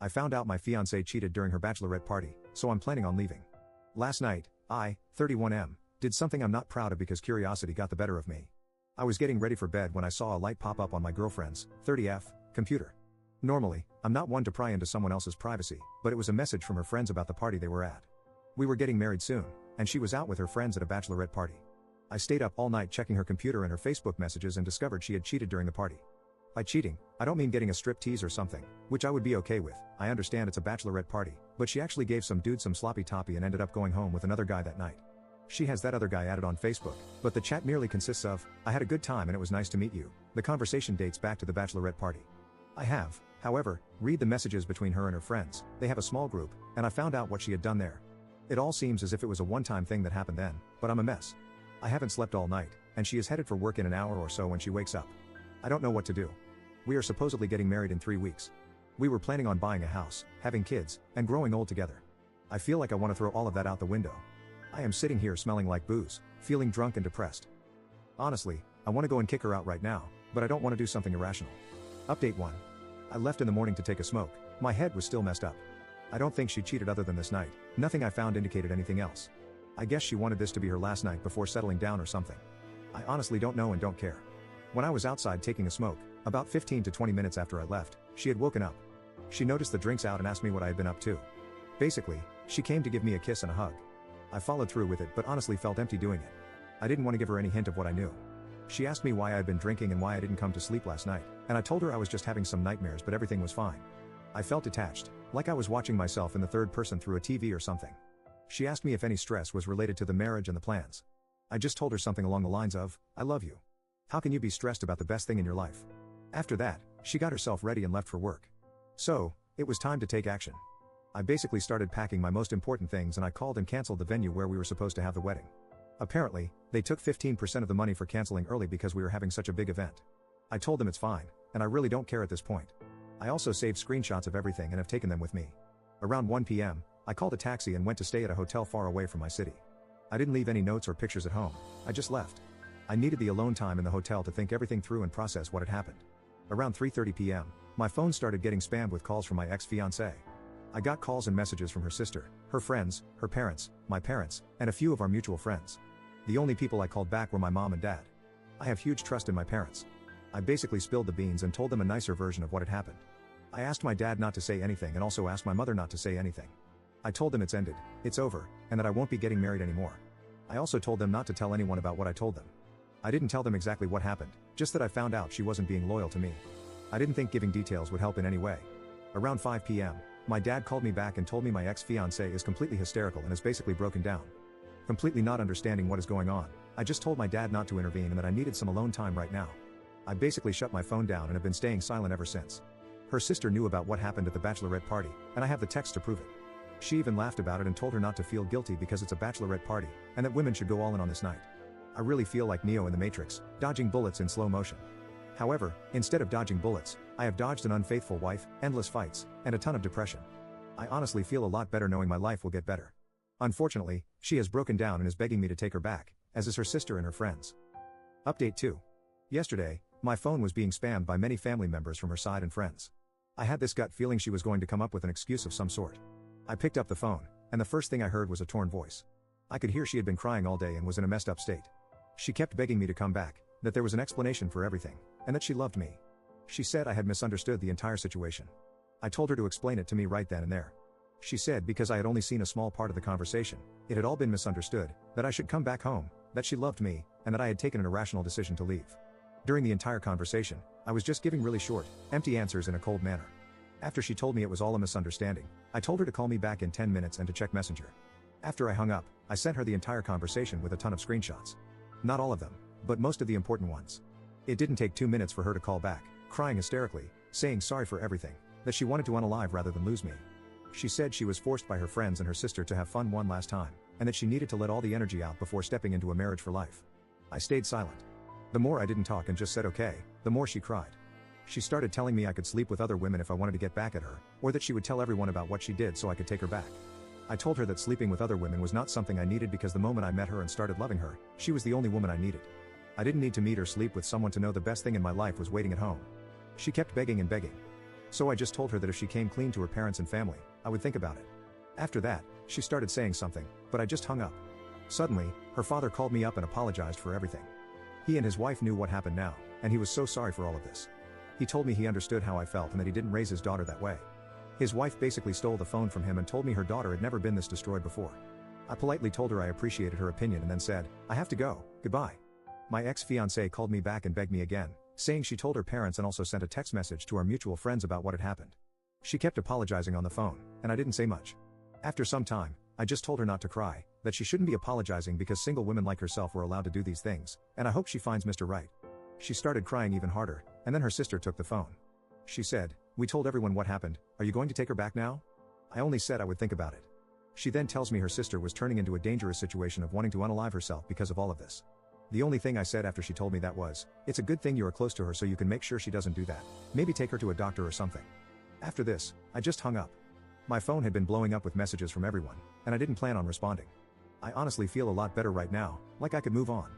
I found out my fiancée cheated during her bachelorette party, so I'm planning on leaving. Last night, I, 31M, did something I'm not proud of because curiosity got the better of me. I was getting ready for bed when I saw a light pop up on my girlfriend's, 30F, computer. Normally, I'm not one to pry into someone else's privacy, but it was a message from her friends about the party they were at. We were getting married soon, and she was out with her friends at a bachelorette party. I stayed up all night checking her computer and her Facebook messages and discovered she had cheated during the party. By cheating, I don't mean getting a striptease or something, which I would be okay with. I understand it's a bachelorette party, but she actually gave some dude some sloppy toppy and ended up going home with another guy that night. She has that other guy added on Facebook, but the chat merely consists of, "I had a good time and it was nice to meet you." The conversation dates back to the bachelorette party. I have, however, read the messages between her and her friends. They have a small group, and I found out what she had done there. It all seems as if it was a one-time thing that happened then, but I'm a mess. I haven't slept all night, and she is headed for work in an hour or so when she wakes up. I don't know what to do. We are supposedly getting married in 3 weeks. We were planning on buying a house, having kids, and growing old together. I feel like I want to throw all of that out the window. I am sitting here smelling like booze, feeling drunk and depressed. Honestly, I want to go and kick her out right now, but I don't want to do something irrational. Update 1. I left in the morning to take a smoke. My head was still messed up. I don't think she cheated other than this night. Nothing I found indicated anything else. I guess she wanted this to be her last night before settling down or something. I honestly don't know and don't care. When I was outside taking a smoke, about 15 to 20 minutes after I left, she had woken up. She noticed the drinks out and asked me what I had been up to. Basically, she came to give me a kiss and a hug. I followed through with it but honestly felt empty doing it. I didn't want to give her any hint of what I knew. She asked me why I had been drinking and why I didn't come to sleep last night, and I told her I was just having some nightmares but everything was fine. I felt detached, like I was watching myself in the third person through a TV or something. She asked me if any stress was related to the marriage and the plans. I just told her something along the lines of, "I love you. How can you be stressed about the best thing in your life?" After that, she got herself ready and left for work. So, it was time to take action. I basically started packing my most important things and I called and canceled the venue where we were supposed to have the wedding. Apparently, they took 15% of the money for canceling early because we were having such a big event. I told them it's fine, and I really don't care at this point. I also saved screenshots of everything and have taken them with me. Around 1 p.m., I called a taxi and went to stay at a hotel far away from my city. I didn't leave any notes or pictures at home, I just left. I needed the alone time in the hotel to think everything through and process what had happened. Around 3:30 p.m., my phone started getting spammed with calls from my ex-fiancée. I got calls and messages from her sister, her friends, her parents, my parents, and a few of our mutual friends. The only people I called back were my mom and dad. I have huge trust in my parents. I basically spilled the beans and told them a nicer version of what had happened. I asked my dad not to say anything and also asked my mother not to say anything. I told them it's ended, it's over, and that I won't be getting married anymore. I also told them not to tell anyone about what I told them. I didn't tell them exactly what happened, just that I found out she wasn't being loyal to me. I didn't think giving details would help in any way. Around 5 p.m., my dad called me back and told me my ex-fiancée is completely hysterical and is basically broken down. Completely not understanding what is going on, I just told my dad not to intervene and that I needed some alone time right now. I basically shut my phone down and have been staying silent ever since. Her sister knew about what happened at the bachelorette party, and I have the text to prove it. She even laughed about it and told her not to feel guilty because it's a bachelorette party, and that women should go all in on this night. I really feel like Neo in the Matrix, dodging bullets in slow motion. However, instead of dodging bullets, I have dodged an unfaithful wife, endless fights, and a ton of depression. I honestly feel a lot better knowing my life will get better. Unfortunately, she has broken down and is begging me to take her back, as is her sister and her friends. Update 2. Yesterday, my phone was being spammed by many family members from her side and friends. I had this gut feeling she was going to come up with an excuse of some sort. I picked up the phone, and the first thing I heard was a torn voice. I could hear she had been crying all day and was in a messed up state. She kept begging me to come back, that there was an explanation for everything, and that she loved me. She said I had misunderstood the entire situation. I told her to explain it to me right then and there. She said because I had only seen a small part of the conversation, it had all been misunderstood, that I should come back home, that she loved me, and that I had taken an irrational decision to leave. During the entire conversation, I was just giving really short, empty answers in a cold manner. After she told me it was all a misunderstanding, I told her to call me back in 10 minutes and to check Messenger. After I hung up, I sent her the entire conversation with a ton of screenshots. Not all of them, but most of the important ones. It didn't take 2 minutes for her to call back, crying hysterically, saying sorry for everything, that she wanted to unalive rather than lose me. She said she was forced by her friends and her sister to have fun one last time, and that she needed to let all the energy out before stepping into a marriage for life. I stayed silent. The more I didn't talk and just said okay, the more she cried. She started telling me I could sleep with other women if I wanted to get back at her, or that she would tell everyone about what she did so I could take her back. I told her that sleeping with other women was not something I needed because the moment I met her and started loving her, she was the only woman I needed. I didn't need to meet or sleep with someone to know the best thing in my life was waiting at home. She kept begging and begging. So I just told her that if she came clean to her parents and family, I would think about it. After that, she started saying something, but I just hung up. Suddenly, her father called me up and apologized for everything. He and his wife knew what happened now, and he was so sorry for all of this. He told me he understood how I felt and that he didn't raise his daughter that way. His wife basically stole the phone from him and told me her daughter had never been this destroyed before. I politely told her I appreciated her opinion and then said, "I have to go, goodbye." My ex-fiancée called me back and begged me again, saying she told her parents and also sent a text message to our mutual friends about what had happened. She kept apologizing on the phone, and I didn't say much. After some time, I just told her not to cry, that she shouldn't be apologizing because single women like herself were allowed to do these things, and I hope she finds Mr. Right. She started crying even harder, and then her sister took the phone. She said, "We told everyone what happened, are you going to take her back now?" I only said I would think about it. She then tells me her sister was turning into a dangerous situation of wanting to unalive herself because of all of this. The only thing I said after she told me that was, "It's a good thing you are close to her so you can make sure she doesn't do that. Maybe take her to a doctor or something." After this, I just hung up. My phone had been blowing up with messages from everyone, and I didn't plan on responding. I honestly feel a lot better right now, like I could move on.